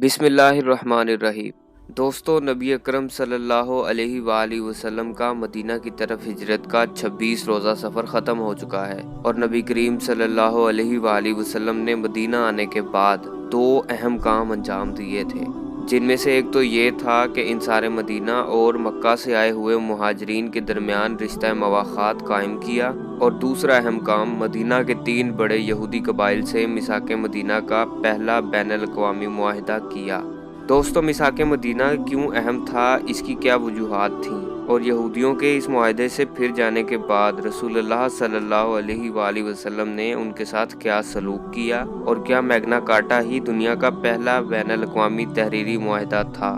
بسم اللہ الرحمن الرحیم۔ دوستوں، نبی اکرم صلی اللہ علیہ وآلہ وسلم کا مدینہ کی طرف ہجرت کا 26 روزہ سفر ختم ہو چکا ہے، اور نبی کریم صلی اللہ علیہ وآلہ وسلم نے مدینہ آنے کے بعد 2 اہم کام انجام دیے تھے، جن میں سے ایک تو یہ تھا کہ انصار مدینہ اور مکہ سے آئے ہوئے مہاجرین کے درمیان رشتہ مواخات قائم کیا، اور دوسرا اہم کام مدینہ کے 3 بڑے یہودی قبائل سے میثاق-E-Madina کا پہلا بین الاقوامی معاہدہ کیا۔ دوستوں، میثاق-E-Madina کیوں اہم تھا، اس کی کیا وجوہات تھیں، اور یہودیوں کے اس معاہدے سے پھر جانے کے بعد رسول اللہ صلی اللہ علیہ وآلہ وسلم نے ان کے ساتھ کیا سلوک کیا، اور کیا میگنا کارٹا ہی دنیا کا پہلا بین الاقوامی تحریری معاہدہ تھا۔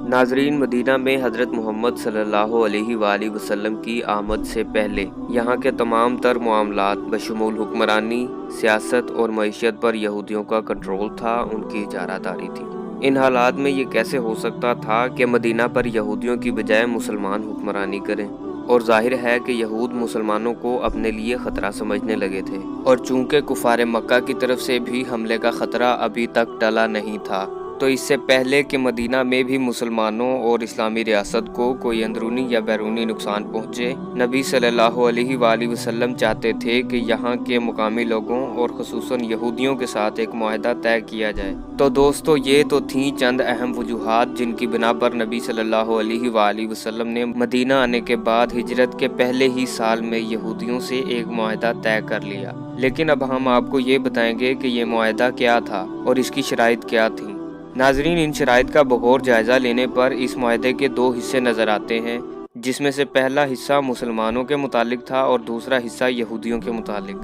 ناظرین، مدینہ میں حضرت محمد صلی اللہ علیہ وآلہ وسلم کی آمد سے پہلے یہاں کے تمام تر معاملات بشمول حکمرانی، سیاست اور معیشت پر یہودیوں کا کنٹرول تھا، ان کی اجارہ داری تھی۔ ان حالات میں یہ کیسے ہو سکتا تھا کہ مدینہ پر یہودیوں کی بجائے مسلمان حکمرانی کریں؟ اور ظاہر ہے کہ یہود مسلمانوں کو اپنے لیے خطرہ سمجھنے لگے تھے، اور چونکہ کفار مکہ کی طرف سے بھی حملے کا خطرہ ابھی تک ٹلا نہیں تھا، تو اس سے پہلے کہ مدینہ میں بھی مسلمانوں اور اسلامی ریاست کو کوئی اندرونی یا بیرونی نقصان پہنچے، نبی صلی اللہ علیہ وآلہ وسلم چاہتے تھے کہ یہاں کے مقامی لوگوں اور خصوصاً یہودیوں کے ساتھ ایک معاہدہ طے کیا جائے۔ تو دوستو، یہ تو تھیں چند اہم وجوہات جن کی بنا پر نبی صلی اللہ علیہ وآلہ وسلم نے مدینہ آنے کے بعد ہجرت کے پہلے ہی سال میں یہودیوں سے ایک معاہدہ طے کر لیا۔ لیکن اب ہم آپ کو یہ بتائیں گے کہ یہ معاہدہ کیا تھا اور اس کی شرائط کیا تھیں۔ ناظرین، ان شرائط کا بغور جائزہ لینے پر اس معاہدے کے 2 حصے نظر آتے ہیں، جس میں سے پہلا حصہ مسلمانوں کے متعلق تھا اور دوسرا حصہ یہودیوں کے متعلق۔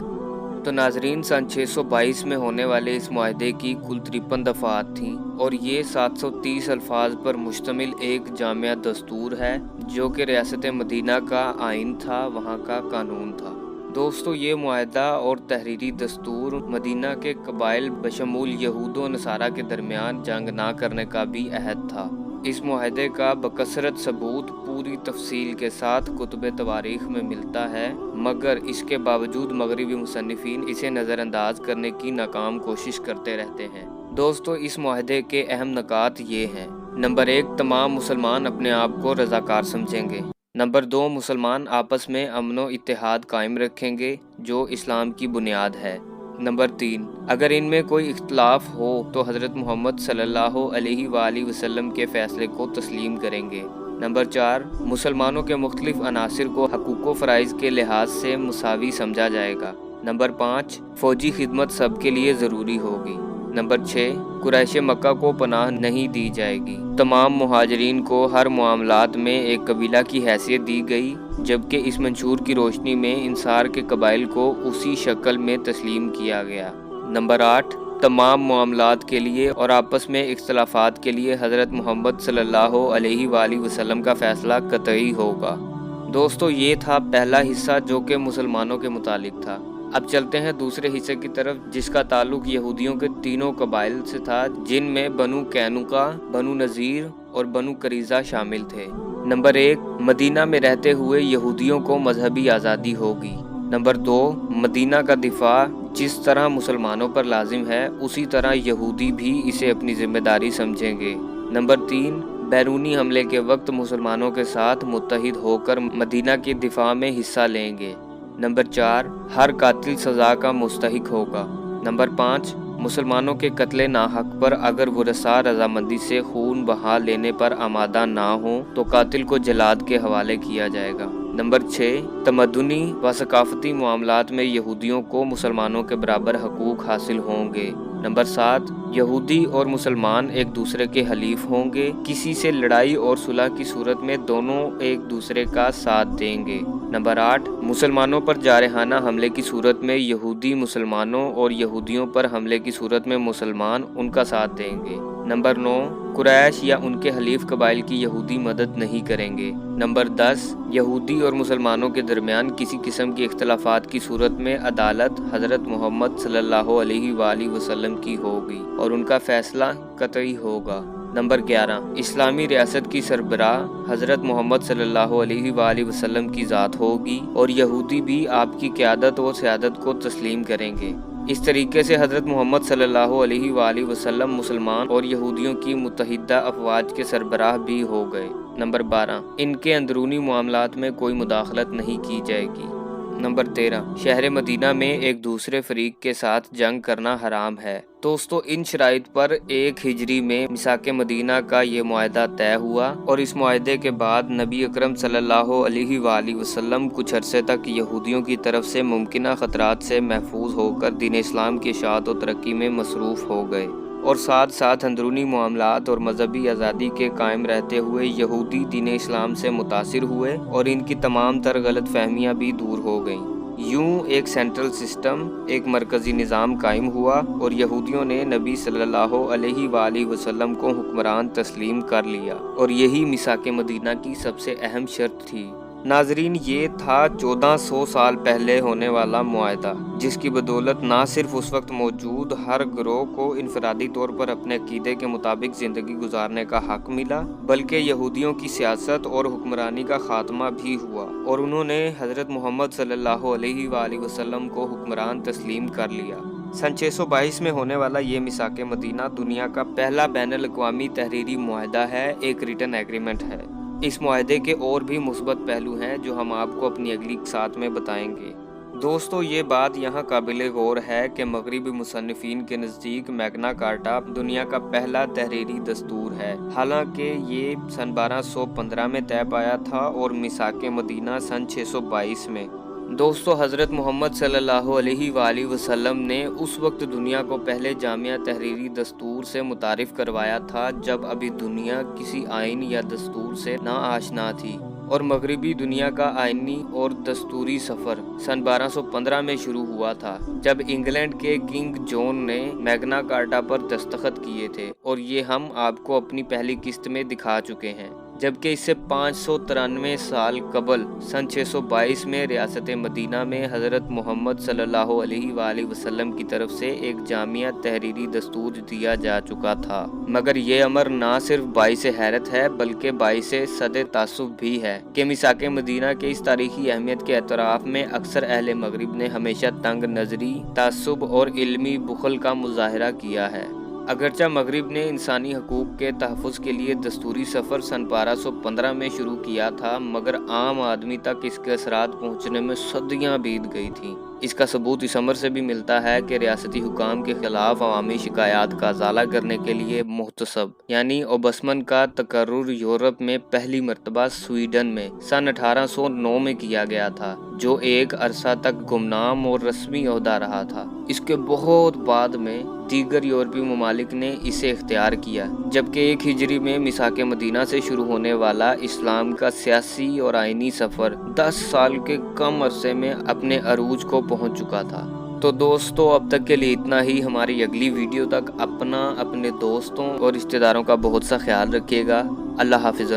تو ناظرین، سن 622 میں ہونے والے اس معاہدے کی کل 53 دفعات تھیں، اور یہ 730 الفاظ پر مشتمل ایک جامع دستور ہے، جو کہ ریاست مدینہ کا آئین تھا، وہاں کا قانون تھا۔ دوستو، یہ معاہدہ اور تحریری دستور مدینہ کے قبائل بشمول یہود و نصارہ کے درمیان جنگ نہ کرنے کا بھی عہد تھا۔ اس معاہدے کا بکثرت ثبوت پوری تفصیل کے ساتھ کتب تواریخ میں ملتا ہے، مگر اس کے باوجود مغربی مصنفین اسے نظر انداز کرنے کی ناکام کوشش کرتے رہتے ہیں۔ دوستو، اس معاہدے کے اہم نکات یہ ہیں۔ نمبر 1، تمام مسلمان اپنے آپ کو رضاکار سمجھیں گے۔ نمبر 2، مسلمان آپس میں امن و اتحاد قائم رکھیں گے، جو اسلام کی بنیاد ہے۔ نمبر 3، اگر ان میں کوئی اختلاف ہو تو حضرت محمد صلی اللہ علیہ وآلہ وسلم کے فیصلے کو تسلیم کریں گے۔ نمبر 4، مسلمانوں کے مختلف عناصر کو حقوق و فرائض کے لحاظ سے مساوی سمجھا جائے گا۔ نمبر 5، فوجی خدمت سب کے لیے ضروری ہوگی۔ نمبر 6، قریش مکہ کو پناہ نہیں دی جائے گی۔ تمام مہاجرین کو ہر معاملات میں ایک قبیلہ کی حیثیت دی گئی، جبکہ اس منشور کی روشنی میں انصار کے قبائل کو اسی شکل میں تسلیم کیا گیا۔ نمبر 8، تمام معاملات کے لیے اور آپس میں اختلافات کے لیے حضرت محمد صلی اللہ علیہ وآلہ وسلم کا فیصلہ قطعی ہوگا۔ دوستو، یہ تھا پہلا حصہ جو کہ مسلمانوں کے متعلق تھا۔ اب چلتے ہیں دوسرے حصے کی طرف، جس کا تعلق یہودیوں کے 3 قبائل سے تھا، جن میں بنو قینقاع، بنو نذیر اور بنو قریظہ شامل تھے۔ نمبر 1، مدینہ میں رہتے ہوئے یہودیوں کو مذہبی آزادی ہوگی۔ نمبر 2، مدینہ کا دفاع جس طرح مسلمانوں پر لازم ہے، اسی طرح یہودی بھی اسے اپنی ذمہ داری سمجھیں گے۔ نمبر 3، بیرونی حملے کے وقت مسلمانوں کے ساتھ متحد ہو کر مدینہ کے دفاع میں حصہ لیں گے۔ نمبر 4، ہر قاتل سزا کا مستحق ہوگا۔ نمبر 5، مسلمانوں کے قتل ناحق پر اگر ورثاء رضامندی سے خون بہا لینے پر آمادہ نہ ہوں تو قاتل کو جلاد کے حوالے کیا جائے گا۔ نمبر 6، تمدنی و ثقافتی معاملات میں یہودیوں کو مسلمانوں کے برابر حقوق حاصل ہوں گے۔ نمبر 7، یہودی اور مسلمان ایک دوسرے کے حلیف ہوں گے، کسی سے لڑائی اور صلح کی صورت میں دونوں ایک دوسرے کا ساتھ دیں گے۔ نمبر 8، مسلمانوں پر جارحانہ حملے کی صورت میں یہودی مسلمانوں اور یہودیوں پر حملے کی صورت میں مسلمان ان کا ساتھ دیں گے۔ نمبر 9، قریش یا ان کے حلیف قبائل کی یہودی مدد نہیں کریں گے۔ نمبر 10، یہودی اور مسلمانوں کے درمیان کسی قسم کے اختلافات کی صورت میں عدالت حضرت محمد صلی اللہ علیہ وآلہ وسلم کی ہوگی اور ان کا فیصلہ قطعی ہوگا۔ نمبر 11، اسلامی ریاست کی سربراہ حضرت محمد صلی اللہ علیہ وآلہ وسلم کی ذات ہوگی، اور یہودی بھی آپ کی قیادت و سیادت کو تسلیم کریں گے۔ اس طریقے سے حضرت محمد صلی اللہ علیہ وآلہ وسلم مسلمان اور یہودیوں کی متحدہ افواج کے سربراہ بھی ہو گئے۔ نمبر 12، ان کے اندرونی معاملات میں کوئی مداخلت نہیں کی جائے گی۔ نمبر 13، شہر مدینہ میں ایک دوسرے فریق کے ساتھ جنگ کرنا حرام ہے۔ دوستو، ان شرائط پر 1 ہجری میں میثاق-E-Madina کا یہ معاہدہ طے ہوا، اور اس معاہدے کے بعد نبی اکرم صلی اللہ علیہ وآلہ وسلم کچھ عرصے تک یہودیوں کی طرف سے ممکنہ خطرات سے محفوظ ہو کر دین اسلام کی اشاعت و ترقی میں مصروف ہو گئے، اور ساتھ ساتھ اندرونی معاملات اور مذہبی آزادی کے قائم رہتے ہوئے یہودی دین اسلام سے متاثر ہوئے اور ان کی تمام تر غلط فہمیاں بھی دور ہو گئیں۔ یوں ایک سینٹرل سسٹم، ایک مرکزی نظام قائم ہوا، اور یہودیوں نے نبی صلی اللہ علیہ وآلہ وسلم کو حکمران تسلیم کر لیا، اور یہی میثاق-E-Madina کی سب سے اہم شرط تھی۔ ناظرین، یہ تھا 1400 سال پہلے ہونے والا معاہدہ، جس کی بدولت نہ صرف اس وقت موجود ہر گروہ کو انفرادی طور پر اپنے عقیدے کے مطابق زندگی گزارنے کا حق ملا، بلکہ یہودیوں کی سیاست اور حکمرانی کا خاتمہ بھی ہوا، اور انہوں نے حضرت محمد صلی اللہ علیہ وآلہ وسلم کو حکمران تسلیم کر لیا۔ سن 622 میں ہونے والا یہ میثاق-E-Madina دنیا کا پہلا بین الاقوامی تحریری معاہدہ ہے، ایک ریٹن ایگریمنٹ ہے۔ اس معاہدے کے اور بھی مثبت پہلو ہیں جو ہم آپ کو اپنی اگلی ساتھ میں بتائیں گے۔ دوستو، یہ بات یہاں قابل غور ہے کہ مغربی مصنفین کے نزدیک میگنا کارٹا دنیا کا پہلا تحریری دستور ہے، حالانکہ یہ سن 1215 میں طے پایا تھا اور میثاق-E-Madina سن 622 میں۔ دوستو، حضرت محمد صلی اللہ علیہ وآلہ وسلم نے اس وقت دنیا کو پہلے جامع تحریری دستور سے متعارف کروایا تھا جب ابھی دنیا کسی آئین یا دستور سے نا آشنا تھی، اور مغربی دنیا کا آئینی اور دستوری سفر سن 1215 میں شروع ہوا تھا، جب انگلینڈ کے کنگ جون نے میگنا کارٹا پر دستخط کیے تھے، اور یہ ہم آپ کو اپنی پہلی قسط میں دکھا چکے ہیں۔ جبکہ اس سے 593 سال قبل سن 622 میں ریاست مدینہ میں حضرت محمد صلی اللہ علیہ وآلہ وسلم کی طرف سے ایک جامع تحریری دستور دیا جا چکا تھا، مگر یہ امر نہ صرف باعث حیرت ہے بلکہ باعث صد تعصب بھی ہے کہ میثاق-E-Madina کے اس تاریخی اہمیت کے اعتراف میں اکثر اہل مغرب نے ہمیشہ تنگ نظری، تعصب اور علمی بخل کا مظاہرہ کیا ہے۔ اگرچہ مغرب نے انسانی حقوق کے تحفظ کے لیے دستوری سفر سن 1215 میں شروع کیا تھا، مگر عام آدمی تک اس کے اثرات پہنچنے میں صدیاں بیت گئی تھیں۔ اس کا ثبوت اس امر سے بھی ملتا ہے کہ ریاستی حکام کے خلاف عوامی شکایات کا ازالہ کرنے کے لیے محتسب یعنی اوبسمن کا تقرر یورپ میں پہلی مرتبہ سویڈن میں سن 1809 میں کیا گیا تھا، جو ایک عرصہ تک گمنام اور رسمی عہدہ رہا تھا۔ اس کے بہت بعد میں دیگر یورپی ممالک نے اسے اختیار کیا، جبکہ 1 ہجری میں میثاق-E-Madina سے شروع ہونے والا اسلام کا سیاسی اور آئینی سفر 10 سال کے کم عرصے میں اپنے عروج کو پہنچ چکا تھا۔ تو دوستو، اب تک کے لیے اتنا ہی۔ ہماری اگلی ویڈیو تک اپنے دوستوں اور رشتہ داروں کا بہت سا خیال رکھیے گا۔ اللہ حافظ۔